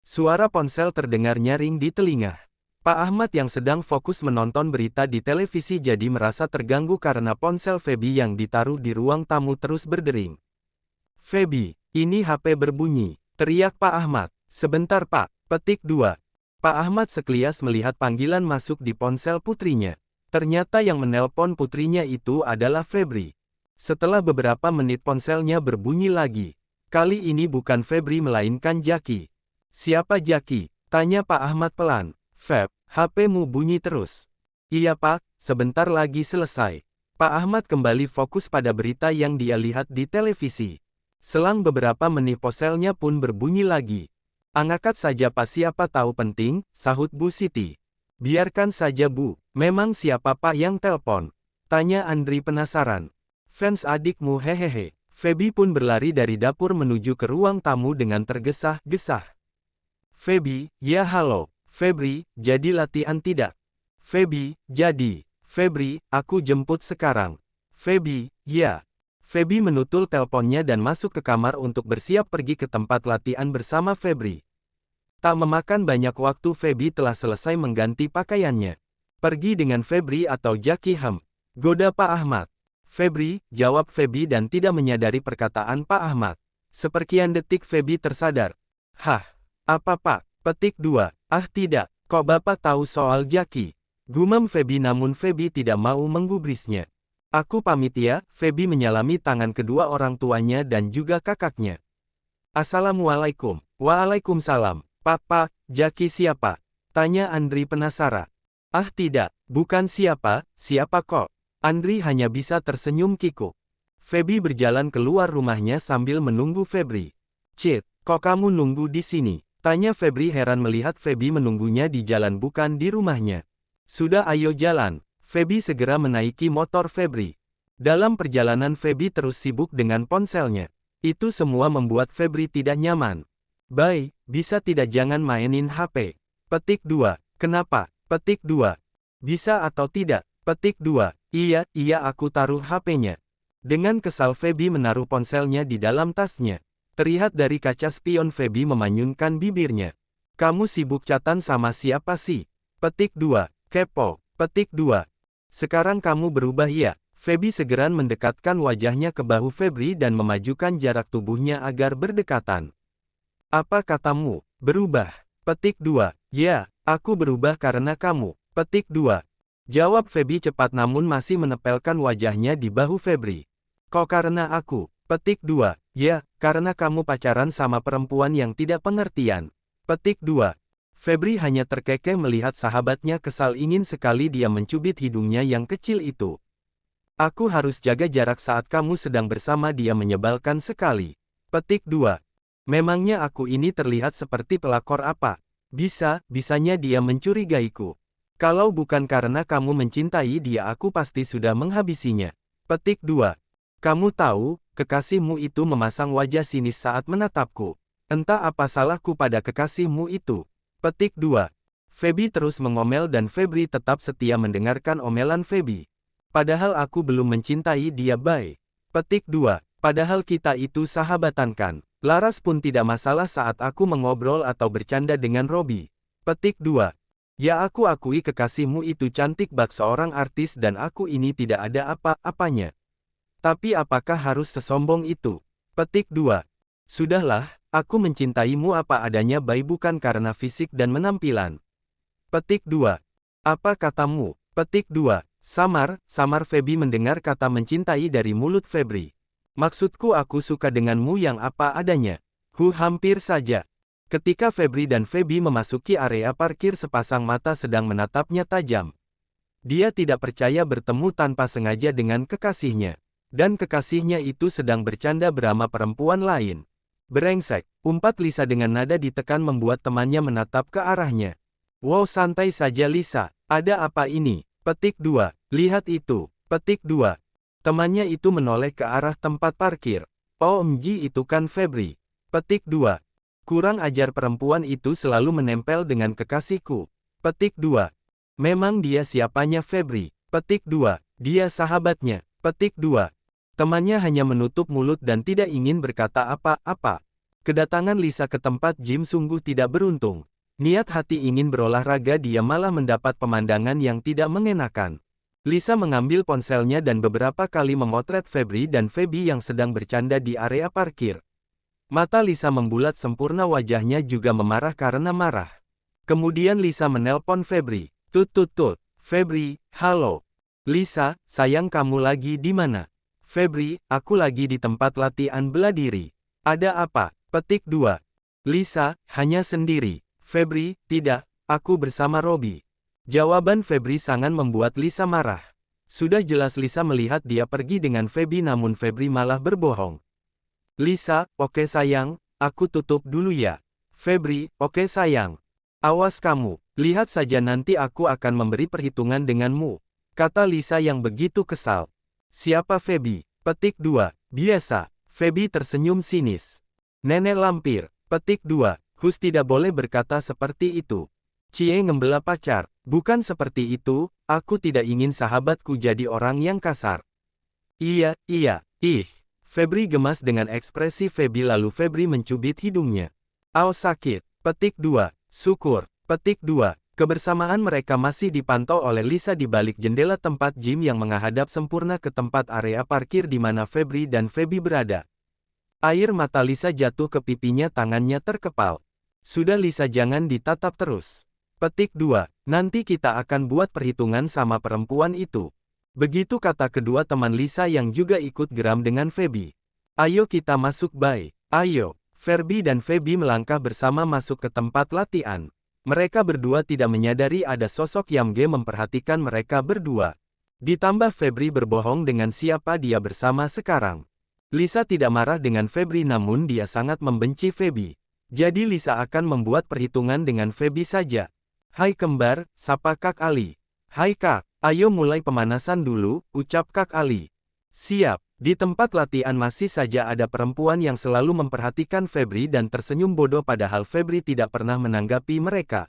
Suara ponsel terdengar nyaring di telinga. Pak Ahmad yang sedang fokus menonton berita di televisi jadi merasa terganggu karena ponsel Feby yang ditaruh di ruang tamu terus berdering. "Feby, ini HP berbunyi," teriak Pak Ahmad. "Sebentar Pak." Petik 2. Pak Ahmad sekelias melihat panggilan masuk di ponsel putrinya. Ternyata yang menelpon putrinya itu adalah Febri. Setelah beberapa menit ponselnya berbunyi lagi. Kali ini bukan Febri melainkan Jaki. "Siapa Jaki?" tanya Pak Ahmad pelan. "Feb, HP-mu bunyi terus." "Iya Pak, sebentar lagi selesai." Pak Ahmad kembali fokus pada berita yang dia lihat di televisi. Selang beberapa menit ponselnya pun berbunyi lagi. "Angkat saja Pak, siapa tahu penting," sahut Bu Siti. "Biarkan saja Bu, memang siapa Pak yang telpon?" tanya Andri penasaran. "Fans adikmu hehehe." Feby pun berlari dari dapur menuju ke ruang tamu dengan tergesa-gesa. "Feby, ya halo. Febri, jadi latihan tidak?" "Feby, jadi." "Febri, aku jemput sekarang." "Feby, ya." Feby menutul teleponnya dan masuk ke kamar untuk bersiap pergi ke tempat latihan bersama Febri. Tak memakan banyak waktu Feby telah selesai mengganti pakaiannya. "Pergi dengan Febri atau Jaki Hem?" goda Pak Ahmad. "Febri," jawab Feby dan tidak menyadari perkataan Pak Ahmad. Seperkian detik Feby tersadar. "Hah? Apa Pak?" Petik 2. "Ah tidak, kok Bapak tahu soal Jaki?" gumam Feby namun Feby tidak mau menggubrisnya. "Aku pamit ya." Feby menyalami tangan kedua orang tuanya dan juga kakaknya. "Assalamualaikum." "Waalaikumsalam." Pak, Jaki siapa?" tanya Andri penasaran. "Ah tidak, bukan siapa kok." Andri hanya bisa tersenyum kikuk. Feby berjalan keluar rumahnya sambil menunggu Febri. "Cit, kok kamu nunggu di sini?" tanya Febri heran melihat Feby menunggunya di jalan bukan di rumahnya. "Sudah ayo jalan." Feby segera menaiki motor Febri. Dalam perjalanan Feby terus sibuk dengan ponselnya. Itu semua membuat Febri tidak nyaman. "Bay, bisa tidak jangan mainin HP?" Petik 2. "Kenapa?" Petik 2. "Bisa atau tidak?" Petik 2. Iya, aku taruh HP-nya." Dengan kesal Feby menaruh ponselnya di dalam tasnya. Terlihat dari kaca spion Feby memanyunkan bibirnya. "Kamu sibuk chatan sama siapa sih?" Petik 2. "Kepo." Petik 2. "Sekarang kamu berubah ya?" Feby segera mendekatkan wajahnya ke bahu Febri dan memajukan jarak tubuhnya agar berdekatan. "Apa katamu? Berubah?" Petik 2. "Ya, aku berubah karena kamu." Petik 2. Jawab Feby cepat namun masih menempelkan wajahnya di bahu Febri. "Kok karena aku?" Petik 2. "Ya, karena kamu pacaran sama perempuan yang tidak pengertian." Petik 2. Febri hanya terkekeh melihat sahabatnya kesal ingin sekali dia mencubit hidungnya yang kecil itu. "Aku harus jaga jarak saat kamu sedang bersama dia menyebalkan sekali." Petik 2. "Memangnya aku ini terlihat seperti pelakor apa? Bisanya dia mencurigaiku. Kalau bukan karena kamu mencintai dia aku pasti sudah menghabisinya." Petik 2. "Kamu tahu, kekasihmu itu memasang wajah sinis saat menatapku. Entah apa salahku pada kekasihmu itu." Petik 2. Feby terus mengomel dan Febri tetap setia mendengarkan omelan Feby. "Padahal aku belum mencintai dia Bay." Petik 2. "Padahal kita itu sahabatan kan. Laras pun tidak masalah saat aku mengobrol atau bercanda dengan Robi." Petik 2. "Ya aku akui kekasihmu itu cantik bak seorang artis dan aku ini tidak ada apa-apanya. Tapi apakah harus sesombong itu?" Petik 2. "Sudahlah, aku mencintaimu apa adanya Bay bukan karena fisik dan menampilan." Petik 2. "Apa katamu?" Petik 2. Samar Feby mendengar kata mencintai dari mulut Febri. "Maksudku aku suka denganmu yang apa adanya." Hampir saja." Ketika Febri dan Feby memasuki area parkir sepasang mata sedang menatapnya tajam. Dia tidak percaya bertemu tanpa sengaja dengan kekasihnya. Dan kekasihnya itu sedang bercanda bersama perempuan lain. "Brengsek," umpat Lisa dengan nada ditekan membuat temannya menatap ke arahnya. "Wow santai saja Lisa, ada apa ini?" Petik 2. "Lihat itu." Petik 2. Temannya itu menoleh ke arah tempat parkir. "OMG itu kan Febri." Petik 2. "Kurang ajar perempuan itu selalu menempel dengan kekasihku." Petik 2. "Memang dia siapanya Febri?" Petik 2. "Dia sahabatnya." Petik 2. Temannya hanya menutup mulut dan tidak ingin berkata apa-apa. Kedatangan Lisa ke tempat gym sungguh tidak beruntung. Niat hati ingin berolahraga dia malah mendapat pemandangan yang tidak mengenakan. Lisa mengambil ponselnya dan beberapa kali memotret Febri dan Feby yang sedang bercanda di area parkir. Mata Lisa membulat sempurna, wajahnya juga memarah karena marah. Kemudian Lisa menelpon Febri. Tut tut tut. Febri, halo. Lisa, sayang kamu lagi di mana? Febri, aku lagi di tempat latihan bela diri. Ada apa? Petik 2. Lisa, hanya sendiri. Febri, tidak, aku bersama Robby. Jawaban Febri sangat membuat Lisa marah. Sudah jelas Lisa melihat dia pergi dengan Feby, namun Febri malah berbohong. Lisa, oke sayang, aku tutup dulu ya. Febri, oke sayang. Awas kamu, lihat saja nanti aku akan memberi perhitungan denganmu, kata Lisa yang begitu kesal. Siapa Feby? Petik 2. Biasa. Feby tersenyum sinis. Nenek lampir. Petik 2. Hus tidak boleh berkata seperti itu. Cie ngembela pacar. Bukan seperti itu, aku tidak ingin sahabatku jadi orang yang kasar. Iya, ih. Febri gemas dengan ekspresi Feby, lalu Febri mencubit hidungnya. Aw sakit. Petik 2. Syukur. Petik 2. Kebersamaan mereka masih dipantau oleh Lisa di balik jendela tempat gym yang menghadap sempurna ke tempat area parkir di mana Febri dan Feby berada. Air mata Lisa jatuh ke pipinya, tangannya terkepal. Sudah Lisa, jangan ditatap terus. Petik 2. Nanti kita akan buat perhitungan sama perempuan itu. Begitu kata kedua teman Lisa yang juga ikut geram dengan Feby. Ayo kita masuk, bye. Ayo. Feby dan Feby melangkah bersama masuk ke tempat latihan. Mereka berdua tidak menyadari ada sosok Yamge memperhatikan mereka berdua. Ditambah Febri berbohong dengan siapa dia bersama sekarang. Lisa tidak marah dengan Febri, namun dia sangat membenci Feby. Jadi Lisa akan membuat perhitungan dengan Feby saja. Hai kembar, sapa Kak Ali. Hai Kak, ayo mulai pemanasan dulu, ucap Kak Ali. Siap. Di tempat latihan masih saja ada perempuan yang selalu memperhatikan Febri dan tersenyum bodoh, padahal Febri tidak pernah menanggapi mereka.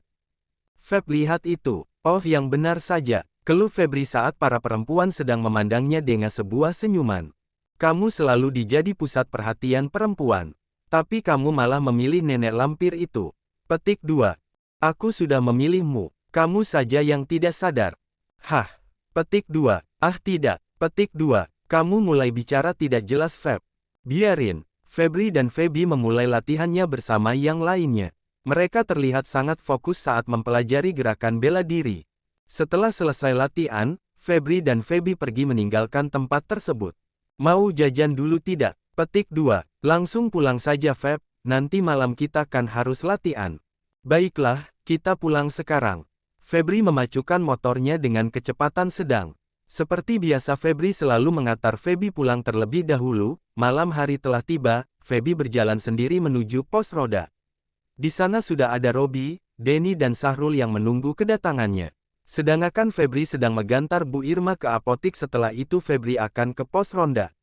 Feb, lihat itu. Oh, yang benar saja, keluh Febri saat para perempuan sedang memandangnya dengan sebuah senyuman. Kamu selalu dijadi pusat perhatian perempuan. Tapi kamu malah memilih nenek lampir itu. Petik 2. Aku sudah memilihmu. Kamu saja yang tidak sadar. Hah. Petik 2. Ah tidak. Petik 2. Kamu mulai bicara tidak jelas Feb. Biarin. Febri dan Feby memulai latihannya bersama yang lainnya. Mereka terlihat sangat fokus saat mempelajari gerakan bela diri. Setelah selesai latihan, Febri dan Feby pergi meninggalkan tempat tersebut. Mau jajan dulu tidak? Petik 2. Langsung pulang saja Feb, nanti malam kita kan harus latihan. Baiklah, kita pulang sekarang. Febri memacukan motornya dengan kecepatan sedang. Seperti biasa Febri selalu mengantar Feby pulang terlebih dahulu. Malam hari telah tiba, Feby berjalan sendiri menuju pos roda. Di sana sudah ada Robby, Denny dan Sahrul yang menunggu kedatangannya. Sedangkan Febri sedang mengantar Bu Irma ke apotik. Setelah itu Febri akan ke pos ronda.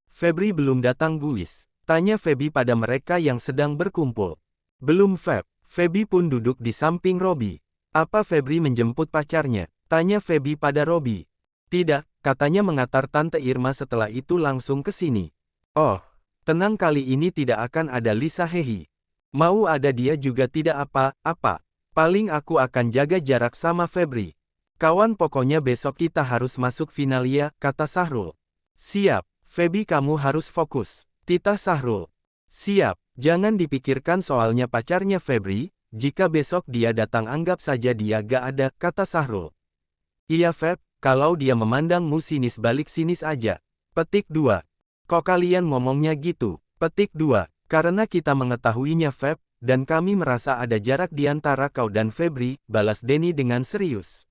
Febri belum datang guys, tanya Feby pada mereka yang sedang berkumpul. Belum Feb. Feby pun duduk di samping Robby. Apa Febri menjemput pacarnya? Tanya Feby pada Robby. Tidak, katanya mengantar Tante Irma, setelah itu langsung ke sini. Oh, tenang, kali ini tidak akan ada Lisa, hehi. Mau ada dia juga tidak apa-apa. Paling aku akan jaga jarak sama Febri. Kawan, pokoknya besok kita harus masuk final ya, kata Sahrul. Siap. Feby, kamu harus fokus, titah Sahrul. Siap, jangan dipikirkan soalnya pacarnya Febri, jika besok dia datang anggap saja dia gak ada, kata Sahrul. Iya Feb, kalau dia memandangmu sinis balik sinis aja. Petik 2. Kok kalian ngomongnya gitu? Petik 2. Karena kita mengetahuinya Feb, dan kami merasa ada jarak di antara kau dan Febri, balas Denny dengan serius.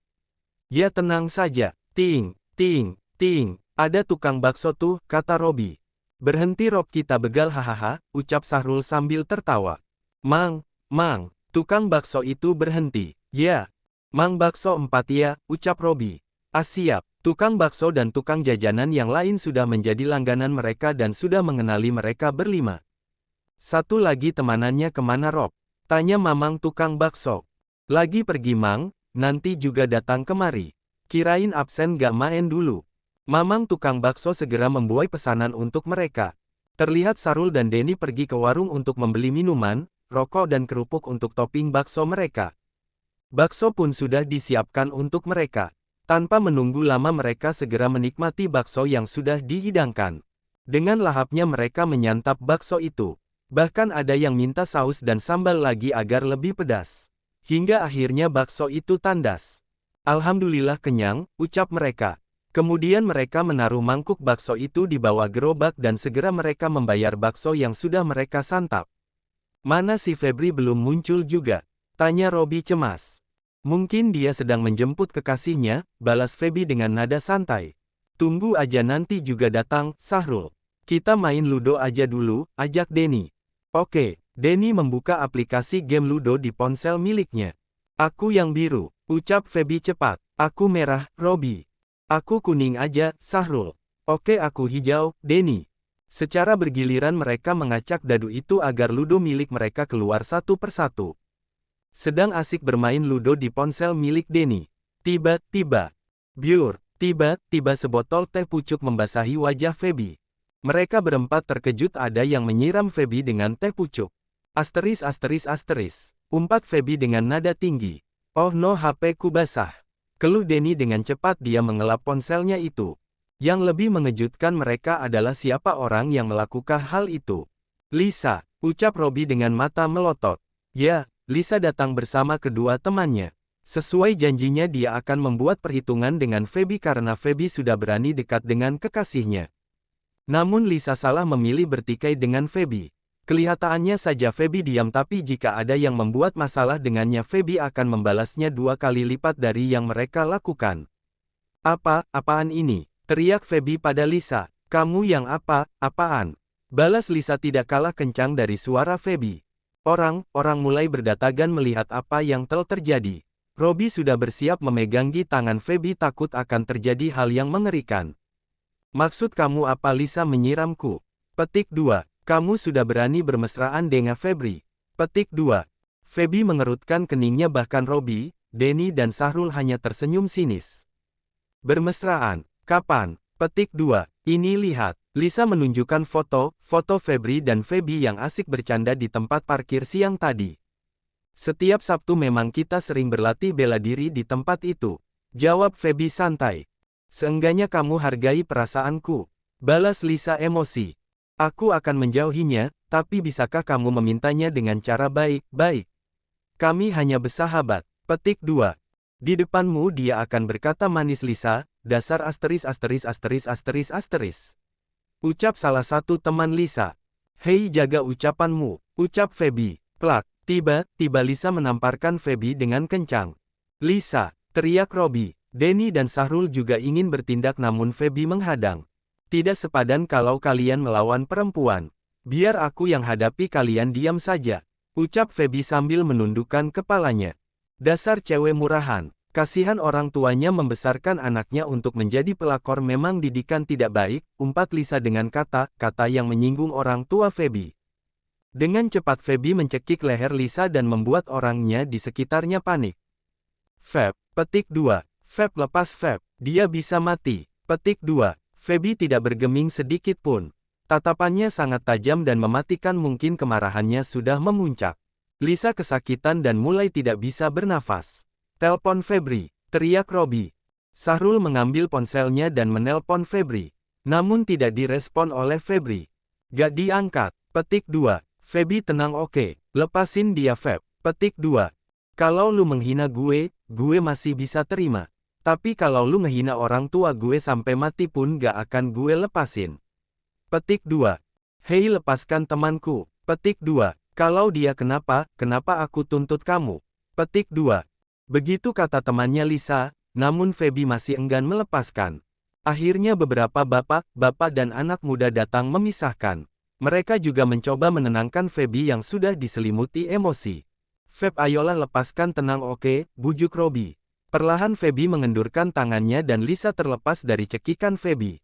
Ya tenang saja, ting, ting, ting. Ada tukang bakso tuh, kata Robby. Berhenti Rob, kita begal, hahaha, ucap Sahrul sambil tertawa. Mang, tukang bakso itu berhenti. Ya, Mang bakso 4 ya, ucap Robby. Siap, tukang bakso dan tukang jajanan yang lain sudah menjadi langganan mereka dan sudah mengenali mereka berlima. Satu lagi temanannya kemana Rob? Tanya Mamang tukang bakso. Lagi pergi Mang, nanti juga datang kemari. Kirain absen gak main dulu. Mamang tukang bakso segera membuai pesanan untuk mereka. Terlihat Sahrul dan Denny pergi ke warung untuk membeli minuman, rokok dan kerupuk untuk topping bakso mereka. Bakso pun sudah disiapkan untuk mereka. Tanpa menunggu lama mereka segera menikmati bakso yang sudah dihidangkan. Dengan lahapnya mereka menyantap bakso itu. Bahkan ada yang minta saus dan sambal lagi agar lebih pedas. Hingga akhirnya bakso itu tandas. Alhamdulillah kenyang, ucap mereka. Kemudian mereka menaruh mangkuk bakso itu di bawah gerobak dan segera mereka membayar bakso yang sudah mereka santap. Mana si Febri belum muncul juga? Tanya Robby cemas. Mungkin dia sedang menjemput kekasihnya, balas Feby dengan nada santai. Tunggu aja nanti juga datang, Sahrul. Kita main Ludo aja dulu, ajak Denny. Oke, Denny membuka aplikasi game Ludo di ponsel miliknya. Aku yang biru, ucap Feby cepat. Aku merah, Robby. Aku kuning aja, Sahrul. Oke aku hijau, Denny. Secara bergiliran mereka mengacak dadu itu agar Ludo milik mereka keluar satu persatu. Sedang asik bermain Ludo di ponsel milik Denny. Tiba-tiba, tiba-tiba sebotol teh pucuk membasahi wajah Feby. Mereka berempat terkejut ada yang menyiram Feby dengan teh pucuk. Asteris. Umpat Feby dengan nada tinggi. Oh no, HP ku basah. Keluh Denny dengan cepat dia mengelap ponselnya itu. Yang lebih mengejutkan mereka adalah siapa orang yang melakukan hal itu. Lisa, ucap Robby dengan mata melotot. Ya, Lisa datang bersama kedua temannya. Sesuai janjinya dia akan membuat perhitungan dengan Feby karena Feby sudah berani dekat dengan kekasihnya. Namun Lisa salah memilih bertikai dengan Feby. Kelihatannya saja Feby diam tapi jika ada yang membuat masalah dengannya Feby akan membalasnya 2 kali lipat dari yang mereka lakukan. Apaan ini? Teriak Feby pada Lisa. Kamu yang apaan? Balas Lisa tidak kalah kencang dari suara Feby. Orang mulai berdatangan melihat apa yang telah terjadi. Robby sudah bersiap memegangi tangan Feby takut akan terjadi hal yang mengerikan. Maksud kamu apa? Lisa menyiramku. Petik 2. Kamu sudah berani bermesraan dengan Febri. Petik 2. Feby mengerutkan keningnya bahkan Robby, Denny dan Sahrul hanya tersenyum sinis. Bermesraan? Kapan? Petik 2. Ini lihat. Lisa menunjukkan foto Febri dan Feby yang asik bercanda di tempat parkir siang tadi. Setiap Sabtu memang kita sering berlatih bela diri di tempat itu. Jawab Feby santai. Seenggaknya kamu hargai perasaanku. Balas Lisa emosi. Aku akan menjauhinya, tapi bisakah kamu memintanya dengan cara baik-baik? Kami hanya bersahabat. Petik 2. Di depanmu dia akan berkata manis Lisa, dasar asteris. Ucap salah satu teman Lisa. Hei jaga ucapanmu, ucap Feby. Plak, tiba-tiba Lisa menamparkan Feby dengan kencang. Lisa, teriak Robby. Denny dan Sahrul juga ingin bertindak namun Feby menghadang. Tidak sepadan kalau kalian melawan perempuan. Biar aku yang hadapi kalian diam saja. Ucap Feby sambil menundukkan kepalanya. Dasar cewek murahan. Kasihan orang tuanya membesarkan anaknya untuk menjadi pelakor memang didikan tidak baik, umpat Lisa dengan kata-kata yang menyinggung orang tua Feby. Dengan cepat Feby mencekik leher Lisa dan membuat orangnya di sekitarnya panik. Feb, petik 2. Feb lepas Feb, dia bisa mati. Petik 2. Feby tidak bergeming sedikit pun. Tatapannya sangat tajam dan mematikan mungkin kemarahannya sudah memuncak. Lisa kesakitan dan mulai tidak bisa bernafas. Telepon Febri, teriak Robby. Sahrul mengambil ponselnya dan menelpon Febri. Namun tidak direspon oleh Febri. Gak diangkat. Petik 2. Feby tenang oke. Lepasin dia Feb. Petik 2. Kalau lu menghina gue masih bisa terima. Tapi kalau lu ngehina orang tua gue sampai mati pun gak akan gue lepasin. Petik 2. Hei lepaskan temanku. Petik 2. Kalau dia kenapa aku tuntut kamu. Petik 2. Begitu kata temannya Lisa, namun Feby masih enggan melepaskan. Akhirnya beberapa bapak dan anak muda datang memisahkan. Mereka juga mencoba menenangkan Feby yang sudah diselimuti emosi. Feb ayolah lepaskan tenang oke, bujuk Robby. Perlahan Feby mengendurkan tangannya dan Lisa terlepas dari cekikan Feby.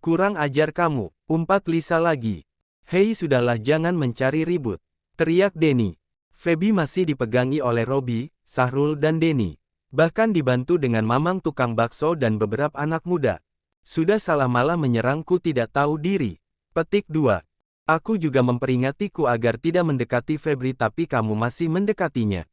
Kurang ajar kamu, umpat Lisa lagi. Hei sudahlah jangan mencari ribut, teriak Denny. Feby masih dipegangi oleh Robby, Sahrul dan Denny. Bahkan dibantu dengan mamang tukang bakso dan beberapa anak muda. Sudah salah malah menyerangku tidak tahu diri. Petik 2. Aku juga memperingatiku agar tidak mendekati Febri tapi kamu masih mendekatinya.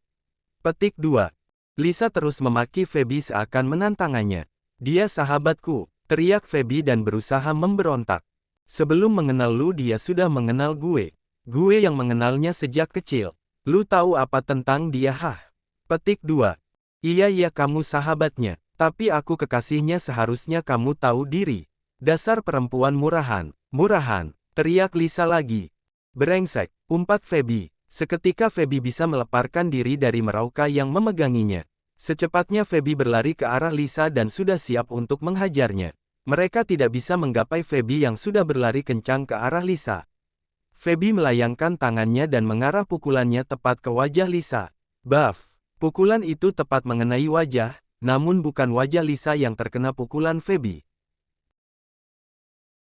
Petik 2. Lisa terus memaki Feby seakan menantangnya. Dia sahabatku, teriak Feby dan berusaha memberontak. Sebelum mengenal lu dia sudah mengenal gue. Gue yang mengenalnya sejak kecil. Lu tahu apa tentang dia hah? Petik 2. Iya kamu sahabatnya, tapi aku kekasihnya seharusnya kamu tahu diri. Dasar perempuan murahan, teriak Lisa lagi. Brengsek, umpat Feby. Seketika Feby bisa meleparkan diri dari merauke yang memeganginya. Secepatnya Feby berlari ke arah Lisa dan sudah siap untuk menghajarnya. Mereka tidak bisa menggapai Feby yang sudah berlari kencang ke arah Lisa. Feby melayangkan tangannya dan mengarah pukulannya tepat ke wajah Lisa. Baf! Pukulan itu tepat mengenai wajah, namun bukan wajah Lisa yang terkena pukulan Feby.